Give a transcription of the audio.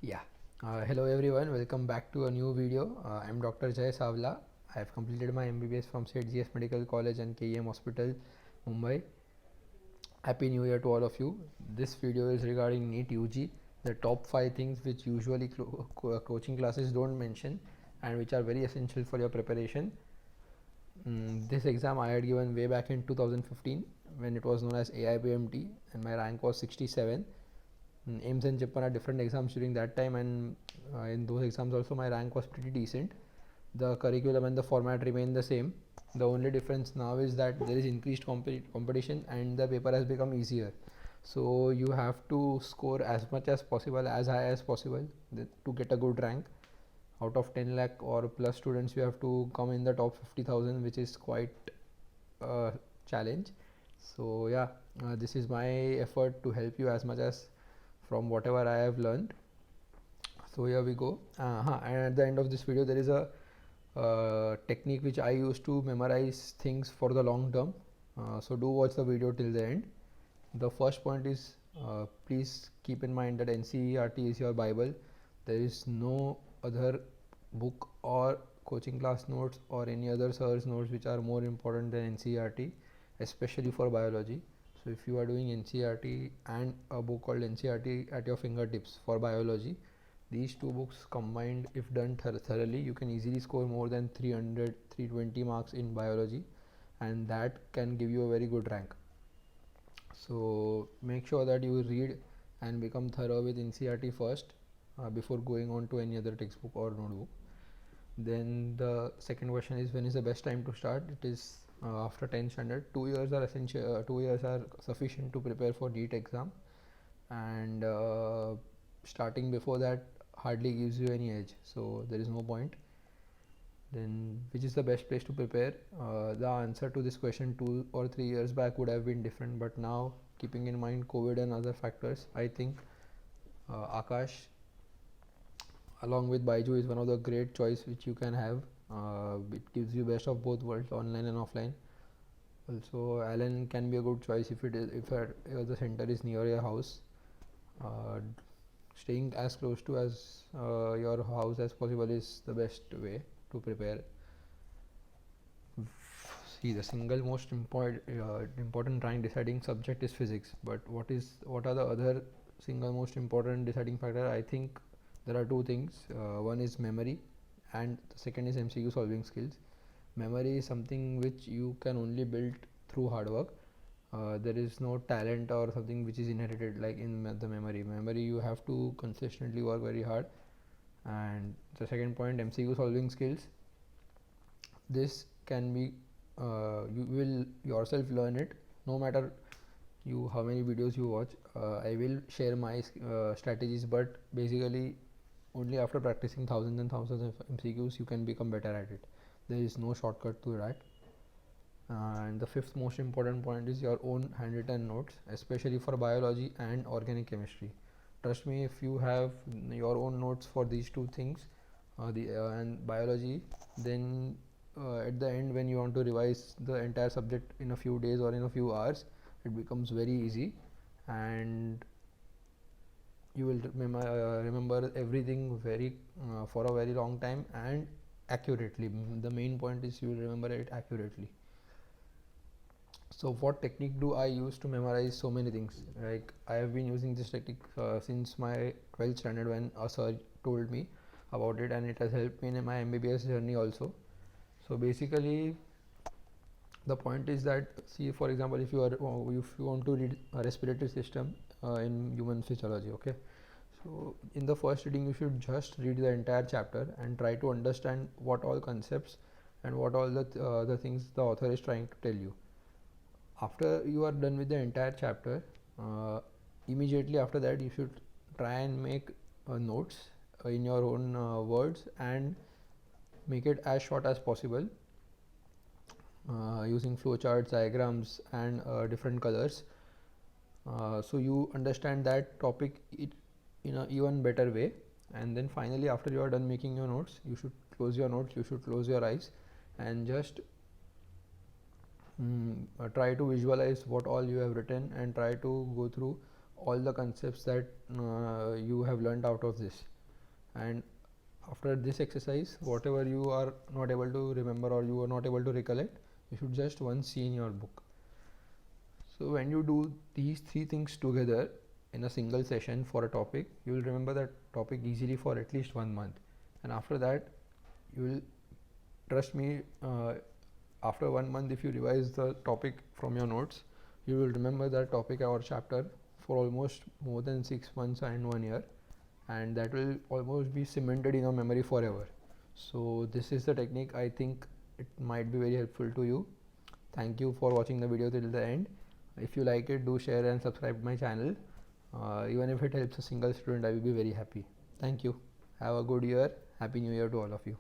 Yeah. Hello everyone. Welcome back to a new video. I'm Dr. Jay Savla. I have completed my MBBS from St. GS Medical College and KEM Hospital, Mumbai. Happy New Year to all of you. This video is regarding NEET UG, the top 5 things which usually coaching classes don't mention and which are very essential for your preparation. This exam I had given way back in 2015 when it was known as AIPMT and my rank was 67. AIMS and JIPAN are different exams during that time, and in those exams also my rank was pretty decent. The curriculum and the format remain the same. The only difference now is that there is increased competition and the paper has become easier. So you have to score as much as possible, as high as possible, to get a good rank. Out of 10 lakh or plus students, you have to come in the top 50,000, which is quite a challenge. So yeah, this is my effort to help you as much as from whatever I have learned. So here we go. And at the end of this video there is a technique which I use to memorize things for the long term. So do watch the video till the end. The first point is, please keep in mind that NCERT is your Bible. There is no other book or coaching class notes or any other sir's notes which are more important than NCERT, especially for biology. So if you are doing NCERT and a book called NCERT at your fingertips for biology, these two books combined, if done thoroughly, you can easily score more than 300 320 marks in biology, and that can give you a very good rank. So make sure that you read and become thorough with NCERT first, before going on to any other textbook or notebook. Then the second question is, when is the best time to start? It is after 10th standard. 2 years are essential. 2 years are sufficient to prepare for NEET exam, and starting before that hardly gives you any edge. So there is no point. Then which is the best place to prepare? The answer to this question 2 or 3 years back would have been different, but now, keeping in mind COVID and other factors, I think Akash along with Baiju is one of the great choice which you can have. It gives you best of both worlds, online and offline. Also Allen can be a good choice if the center is near your house. uh, Staying as close to as your house as possible is the best way to prepare. See, the single most important rank deciding subject is physics, but what are the other single most important deciding factor? I think there are two things. One is memory, and the second is MCQ solving skills. Memory is something which you can only build through hard work. There is no talent or something which is inherited like in the memory. You have to consistently work very hard. And the second point, MCQ solving skills, this can be you will yourself learn it, no matter you how many videos you watch. I will share my strategies, but basically only after practicing thousands and thousands of MCQs you can become better at it. There is no shortcut to that. And the fifth most important point is your own handwritten notes, especially for biology and organic chemistry. Trust me, if you have your own notes for these two things, and biology, then at the end when you want to revise the entire subject in a few days or in a few hours, it becomes very easy, and you will remember everything very for a very long time and accurately. The main point is you will remember it accurately. So what technique do I use to memorize so many things? Like, I have been using this technique since my 12th standard, when a sir told me about it, and it has helped me in my MBBS journey also. So basically the point is that, see, for example, if you want to read a respiratory system in human physiology, okay, so in the first reading you should just read the entire chapter and try to understand what all concepts and what all the things the author is trying to tell you. After you are done with the entire chapter, immediately after that you should try and make notes in your own words, and make it as short as possible, using flowcharts, diagrams, and different colors, so you understand that topic in an even better way. And then finally, after you are done making your notes, you should close your notes, you should close your eyes, and just try to visualize what all you have written, and try to go through all the concepts that you have learned out of this. And after this exercise, whatever you are not able to remember or you are not able to recollect, you should just once see in your book. So when you do these three things together in a single session for a topic, you will remember that topic easily for at least 1 month. And after that, you will, trust me, after 1 month, if you revise the topic from your notes, you will remember that topic or chapter for almost more than 6 months and 1 year, and that will almost be cemented in your memory forever. So this is the technique. I think it might be very helpful to you. Thank you for watching the video till the end. If you like it, do share and subscribe my channel. Even if it helps a single student, I will be very happy. Thank you. Have a good year. Happy New Year to all of you.